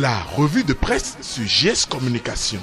La revue de presse sur GS Communication.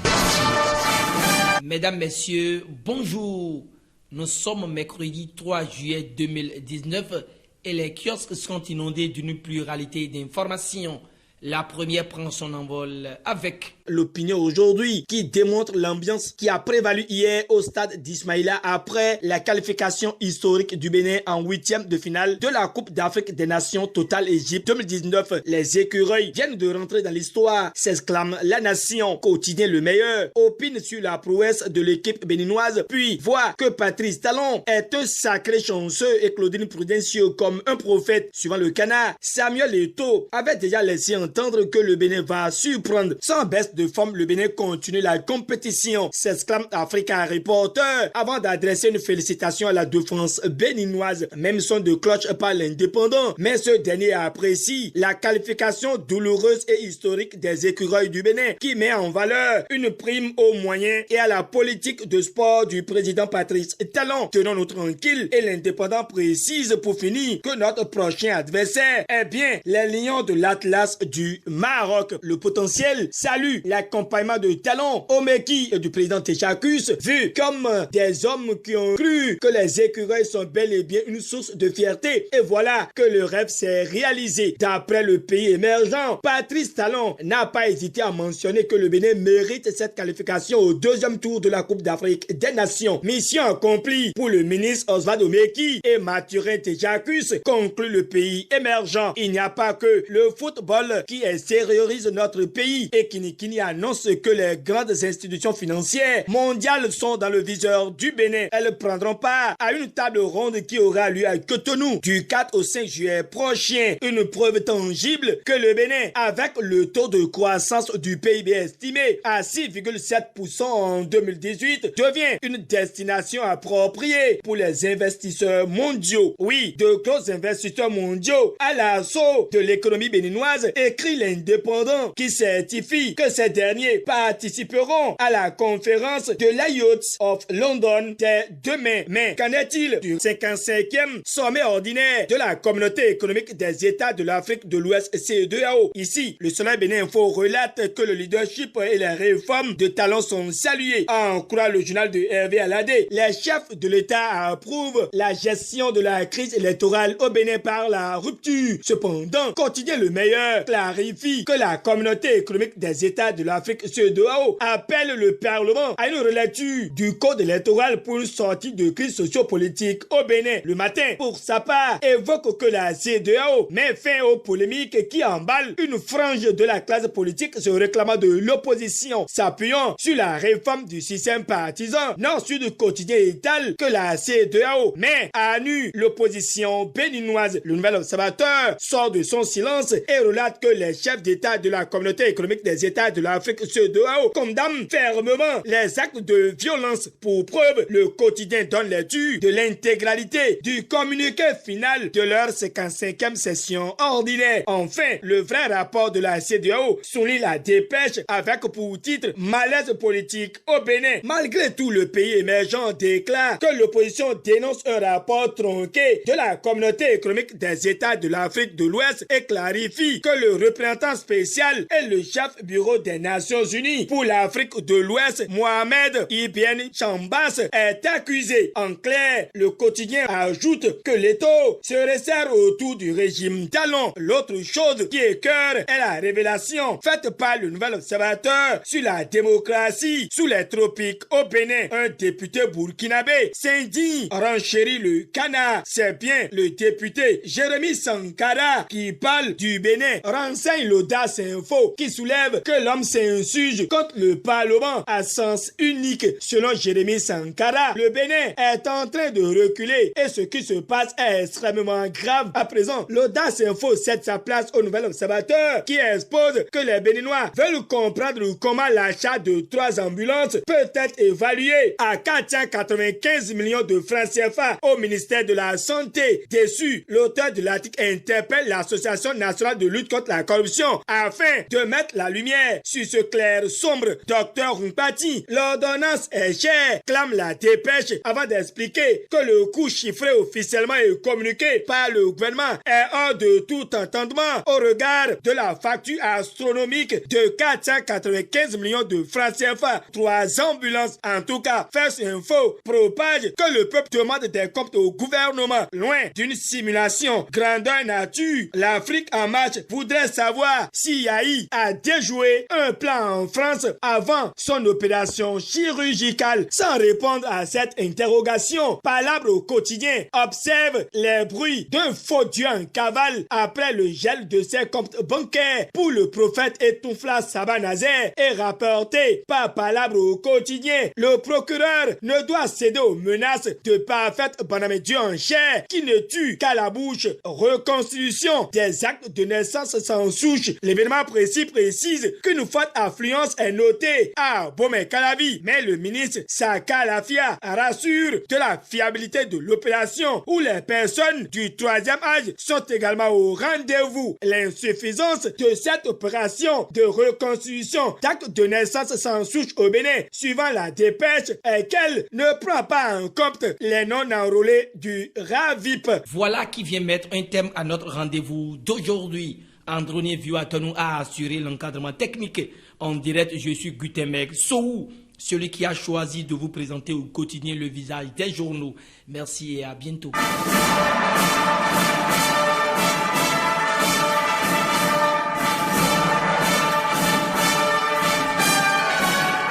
Mesdames, Messieurs, bonjour. Nous sommes mercredi 3 juillet 2019 et les kiosques sont inondés d'une pluralité d'informations. La première prend son envol avec l'opinion aujourd'hui qui démontre l'ambiance qui a prévalu hier au stade d'Ismaïla après la qualification historique du Bénin en 8e de finale de la Coupe d'Afrique des Nations Total Égypte 2019. Les écureuils viennent de rentrer dans l'histoire, s'exclame la nation. Quotidien le meilleur opine sur la prouesse de l'équipe béninoise, puis voit que Patrice Talon est un sacré chanceux et Claudine Prudencio comme un prophète. Suivant le canard, Samuel Eto'o avait déjà laissé entendre que le Bénin va surprendre. Sans baisse de forme, le Bénin continue la compétition, s'exclame Africa Reporter avant d'adresser une félicitation à la défense béninoise. Même son de cloche par l'indépendant, mais ce dernier apprécie la qualification douloureuse et historique des écureuils du Bénin qui met en valeur une prime aux moyens et à la politique de sport du président Patrice Talon. Tenons-nous tranquilles et l'indépendant précise pour finir que notre prochain adversaire est bien les Lions de l'Atlas du Maroc. Le potentiel salue l'accompagnement de Talon au Meki et du président Téchakus, vu comme des hommes qui ont cru que les écureuils sont bel et bien une source de fierté. Et voilà que le rêve s'est réalisé. D'après le pays émergent, Patrice Talon n'a pas hésité à mentionner que le Bénin mérite cette qualification au deuxième tour de la Coupe d'Afrique des Nations. Mission accomplie pour le ministre Oswald Omeki et Mathurin Téchakus, conclut le pays émergent. Il n'y a pas que le football qui extériorise notre pays et Kini annonce que les grandes institutions financières mondiales sont dans le viseur du Bénin. Elles prendront part à une table ronde qui aura lieu à Cotonou du 4 au 5 juillet prochain. Une preuve tangible que le Bénin, avec le taux de croissance du PIB estimé à 6,7% en 2018, devient une destination appropriée pour les investisseurs mondiaux. Oui, de gros investisseurs mondiaux à l'assaut de l'économie béninoise, écrit l'indépendant qui certifie que ces derniers participeront à la conférence de l'IOTS of London dès demain. Mais qu'en est-il du 55e sommet ordinaire de la communauté économique des États de l'Afrique de l'Ouest CEDEAO? Ici, le Soleil Bénin Info relate que le leadership et les réformes de Talon sont salués. En croire le journal de Hervé Aladé, les chefs de l'État approuvent la gestion de la crise électorale au Bénin par la rupture. Cependant, quotidien le meilleur clarifie que la communauté économique des États de l'Afrique CEDEAO appelle le Parlement à une relecture du code électoral pour une sortie de crise sociopolitique au Bénin. Le matin, pour sa part, évoque que la CEDEAO met fin aux polémiques qui emballent une frange de la classe politique se réclamant de l'opposition, s'appuyant sur la réforme du système partisan. Nord-Sud quotidien étale que la CEDEAO met à nu l'opposition béninoise. Le Nouvel Observateur sort de son silence et relate que les chefs d'État de la communauté économique des États de l'Afrique CEDEAO condamnent fermement les actes de violence. Pour preuve, le quotidien donne lecture de l'intégralité du communiqué final de leur 55e session ordinaire. Enfin, le vrai rapport de la CEDEAO souligne la dépêche avec pour titre « Malaise politique au Bénin ». Malgré tout, le pays émergent déclare que l'opposition dénonce un rapport tronqué de la communauté économique des États de l'Afrique de l'Ouest et clarifie que le représentant spécial et le chef bureau des Nations Unies pour l'Afrique de l'Ouest, Mohamed Ibn Chambas, est accusé. En clair, le quotidien ajoute que l'État se resserre autour du régime Talon. L'autre chose qui écœure est la révélation faite par le Nouvel Observateur sur la démocratie sous les tropiques au Bénin. Un député burkinabé s'indigne, renchérit le canard. C'est bien le député Jérémy Sankara qui parle du Bénin, renseigne l'Audace Info qui soulève que l'homme s'insurge contre le Parlement à sens unique. Selon Jérémy Sankara, le Bénin est en train de reculer et ce qui se passe est extrêmement grave. À présent, l'Audace Info cède sa place au Nouvel Observateur qui expose que les Béninois veulent comprendre comment l'achat de 3 ambulances peut être évalué à 495 millions de francs CFA au ministère de la Santé. Déçu, l'auteur de l'article interpelle l'Association nationale de lutte contre la corruption afin de mettre la lumière sur ce clair sombre. Docteur Rumpati, l'ordonnance est chère, clame la dépêche avant d'expliquer que le coût chiffré officiellement et communiqué par le gouvernement est hors de tout entendement au regard de la facture astronomique de 495 millions de francs CFA. 3 ambulances. En tout cas, First Info propage que le peuple demande des comptes au gouvernement. Loin d'une simulation grandeur nature, l'Afrique en marche voudrait savoir si Yahi a déjoué un plan en France avant son opération chirurgicale. Sans répondre à cette interrogation, Palabre au quotidien observe les bruits d'un faux dieu en cavale après le gel de ses comptes bancaires pour le prophète Etoufla Sabanazer est rapporté par Palabre au quotidien. Le procureur ne doit céder aux menaces de parfaite Banamédieu en chair qui ne tue qu'à la bouche. Reconstitution des actes de naissance sans souche. L'événement précis précise qu'une forte affluence est notée à Bomé-Calavi, mais le ministre Saka Lafia rassure de la fiabilité de l'opération où les personnes du 3e âge sont également au rendez-vous. L'insuffisance de cette opération de reconstitution d'actes de naissance sans souche au Bénin, suivant la dépêche, est qu'elle ne prend pas en compte les non-enrôlés du RAVIP. Voilà qui vient mettre un terme à notre rendez-vous d'aujourd'hui. Andronier Vieux-Atanou a assuré l'encadrement technique. En direct, je suis Gutenberg Sohou, celui qui a choisi de vous présenter au quotidien le visage des journaux. Merci et à bientôt.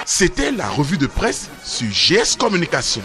C'était la revue de presse sur GS Communication.